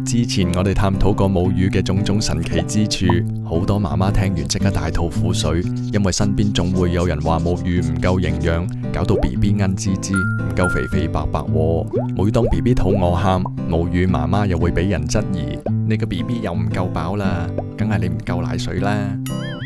之前我哋探討過母乳嘅種種神奇之處，好多媽媽聽完即刻大吐苦水，因為身邊總會有人話母乳唔夠營養，搞到 BB 恩滋滋，唔夠肥肥白白喎。每當 BB 肚餓喊，母乳媽媽又會俾人質疑，你個 BB 又唔夠飽啦，梗係你唔夠奶水啦。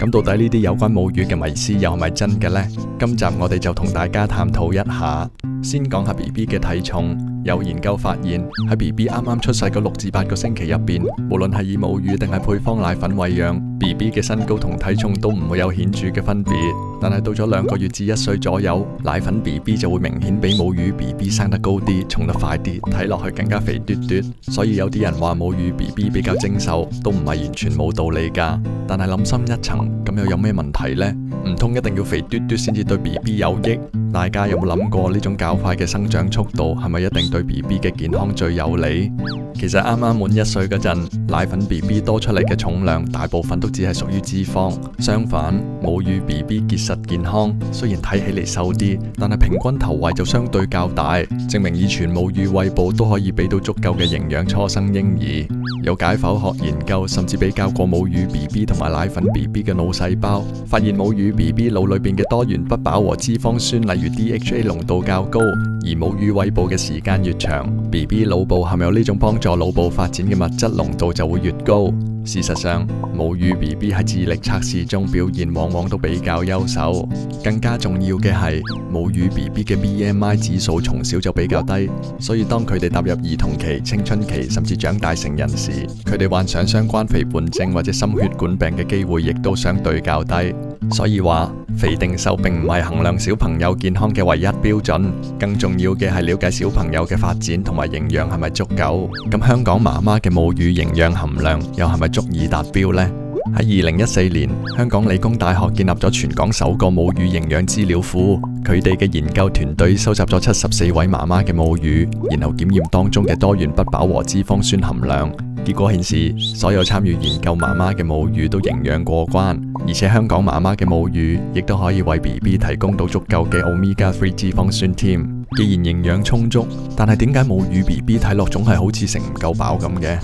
咁到底呢啲有關母乳嘅迷思又係咪真嘅呢？今集我哋就同大家探討一下。先講下 BB 嘅體重，有研究發現喺 BB 啱啱出世嗰6至8個星期入邊，無論係以母乳定係配方奶粉餵養 ，BB 嘅身高同體重都唔會有顯著嘅分別。但係到咗2個月至1歲左右，奶粉 BB 就會明顯比母乳 BB 生得高啲，重得快啲，睇落去更加肥嘟嘟。所以有啲人話母乳 BB 比較精瘦，都唔係完全冇道理噶。但係諗深一層，咁又有咩問題呢？唔通一定要肥嘟嘟先至對 BB 有益？大家有冇諗過呢種較快嘅生長速度係咪一定對 BB 嘅健康最有利？其實啱啱滿1歲嗰陣，奶粉 BB 多出嚟嘅重量大部分都只係屬於脂肪。相反，母乳 BB 結實健康，雖然睇起嚟瘦啲，但係平均頭圍就相對較大，證明以全母乳餵哺都可以俾到足夠嘅營養初生嬰兒。有解剖學研究甚至比較過母乳 BB 同埋奶粉 BB 嘅腦細胞，發現母乳 BB 腦裏邊嘅多元不飽和脂肪酸，例如 DHA 濃度較高，而母乳餵哺嘅時間越長 ，BB 腦部含有呢種幫助腦部發展嘅物質濃度就會越高。事實上，母乳 BB 喺智力測試中表現往往都比較優秀。更加重要嘅係，母乳 BB 嘅 BMI 指數從小就比較低，所以當佢哋踏入兒童期、青春期甚至長大成人時，佢哋患上相關肥胖症或者心血管病嘅機會亦都相對較低。所以話，肥定瘦並唔係衡量小朋友健康嘅唯一標準，更重要嘅係了解小朋友嘅發展同埋營養係咪足夠。咁香港媽媽嘅母乳營養含量又係咪足以達標呢？喺2014年，香港理工大學建立咗全港首個母乳營養資料庫，佢哋嘅研究團隊收集咗74位媽媽嘅母乳，然後檢驗當中嘅多元不飽和脂肪酸含量。結果顯示，所有參與研究媽媽嘅母乳都營養過關，而且香港媽媽嘅母乳亦都可以為 BB 提供到足夠嘅 Omega 3脂肪酸添。既然營養充足，但係點解母乳 BB 睇落總係好似食唔夠飽咁嘅？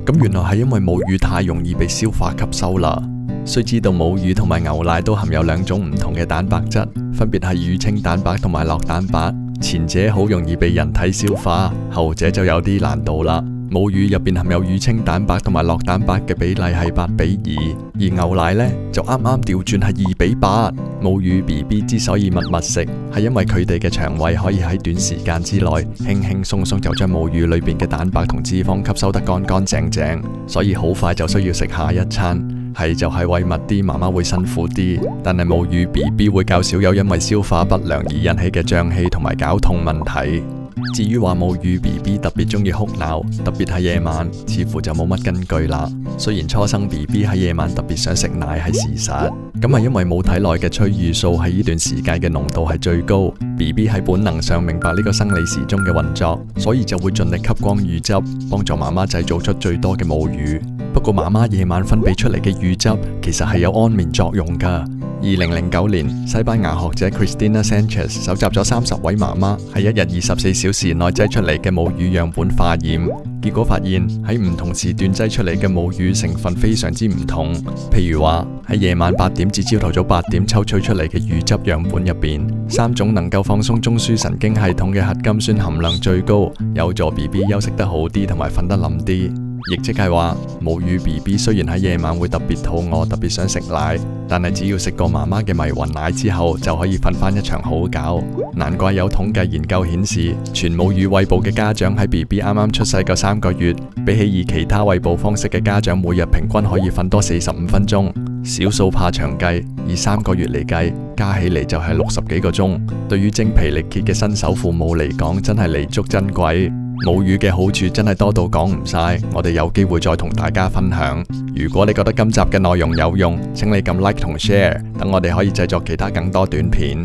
咁原來係因為母乳太容易被消化吸收啦。須知道母乳同埋牛奶都含有2種唔同嘅蛋白質，分別係乳清蛋白同埋酪蛋白。前者好容易被人體消化，後者就有啲難度啦。母乳入邊含有乳清蛋白同埋酪蛋白嘅比例係8:2，而牛奶呢就啱啱調轉係2:8。母乳 BB 之所以密食，係因為佢哋嘅腸胃可以喺短時間之內輕輕鬆鬆就將母乳裏邊嘅蛋白同脂肪吸收得乾乾淨淨，所以好快就需要食下一餐。係就係餵密啲，媽媽會辛苦啲，但係母乳 BB 會較少有因為消化不良而引起嘅脹氣同埋絞痛問題。至於話母乳 BB 特別中意哭鬧，特別係夜晚，似乎就冇乜根據啦。雖然初生 BB 喺夜晚特別想食奶係事實，咁係因為母體內嘅催乳素喺呢段時間嘅濃度係最高 ，BB 喺本能上明白呢個生理時鐘嘅運作，所以就會盡力吸光乳汁，幫助媽媽製造出最多嘅母乳。不過媽媽夜晚分泌出嚟嘅乳汁其實係有安眠作用㗎。2009年，西班牙學者 Cristina Sanchez 搜集咗30位媽媽喺1日24小時內擠出嚟嘅母乳樣本化驗，結果發現喺唔同時段擠出嚟嘅母乳成分非常之唔同。譬如話喺夜晚8點至朝頭早8點抽取出嚟嘅乳汁樣本入邊，3種能夠放鬆中樞神經系統嘅核苷酸含量最高，有助 BB 休息得好啲同埋瞓得冧啲。亦即係話，母乳 BB 雖然喺夜晚會特別肚餓，特別想食奶，但係只要食過媽媽嘅迷魂奶之後，就可以瞓翻一場好覺。難怪有統計研究顯示，全母乳餵哺嘅家長喺 BB 啱啱出世嘅3個月，比起以其他餵哺方式嘅家長，每日平均可以瞓多45分鐘。小數怕長計，以3個月嚟計，加起嚟就係60幾個鐘。對於精疲力竭嘅新手父母嚟講，真係彌足珍貴。母乳嘅好處真係多到講唔晒，我哋有機會再同大家分享。如果你覺得今集嘅內容有用，請你撳 like 同 share，等我哋可以製作其他更多短片。